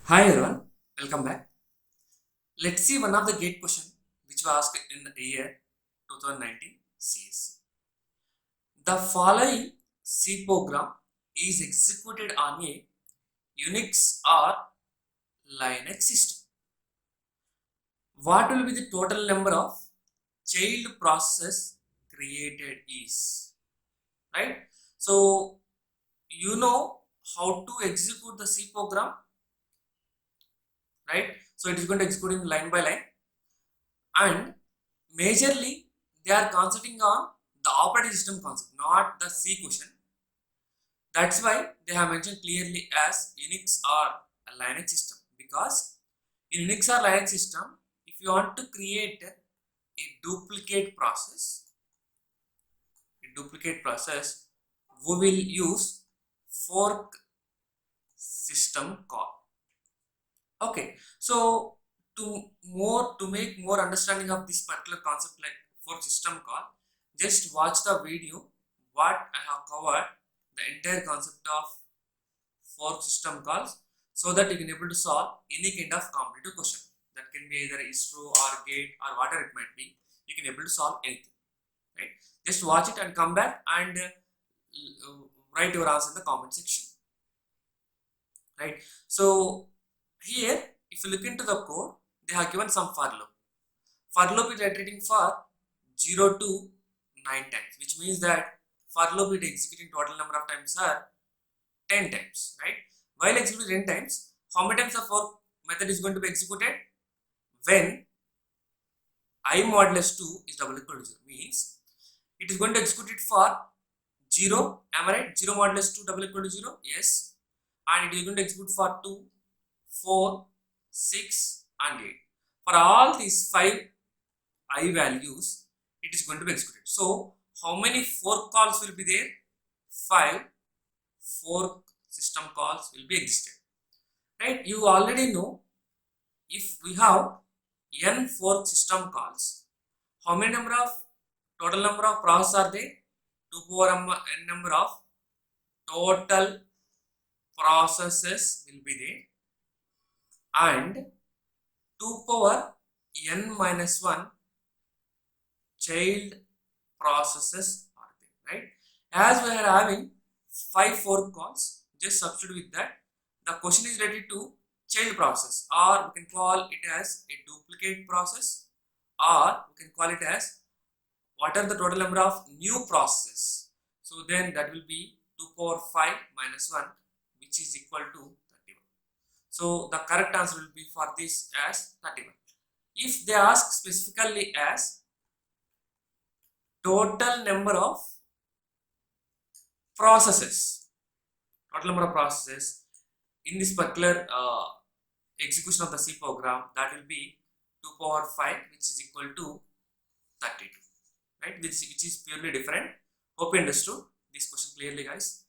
Hi everyone, welcome back. Let's see one of the gate question which was asked in the year 2019 CSC. The following C program is executed on a Unix or Linux system. What will be the total number of child processes created is? Right? So you know how to execute the C program, right? So it is going to execute in line by line, and majorly they are concentrating on the operating system concept, not the C question. That's why they have mentioned clearly as Unix or a Linux system, because in Unix or Linux system, if you want to create a duplicate process, we will use fork system call. Okay, so to make more understanding of this particular concept like fork system call, just watch the video what I have covered the entire concept of fork system calls, so that you can able to solve any kind of competitive question. That can be either is true or gate or whatever it might be. You can able to solve anything, right? Just watch it and come back and write your answer in the comment section, right? So here, if you look into the code, they have given some for loop. For loop is iterating for 0 to 9 times, which means that for loop is executing total number of times are 10 times, right? While executing 10 times, how many times the fork method is going to be executed? When I modulus 2 is double equal to 0, means it is going to execute it for 0, am I right? 0 modulus 2 double equal to 0, yes. And it is going to execute for 2, 4, 6 and 8. For all these 5 I values, it is going to be executed. So how many fork calls will be there? 5 fork system calls will be existed, right? You already know, if we have n fork system calls, how many total number of processes are there? 2 power n number of total processes will be there, and 2 power n minus 1 child processes are there, right? As we are having 5 fork calls, just substitute with that. The question is related to child process, or we can call it as a duplicate process, or we can call it as what are the total number of new processes. So then that will be 2 power 5 minus 1, which is equal to 31. So the correct answer will be for this as 31. If they ask specifically as total number of processes, in this particular execution of the C program, that will be 2 power 5, which is equal to 32, right? Which is purely different. Hope you understood this question clearly, guys.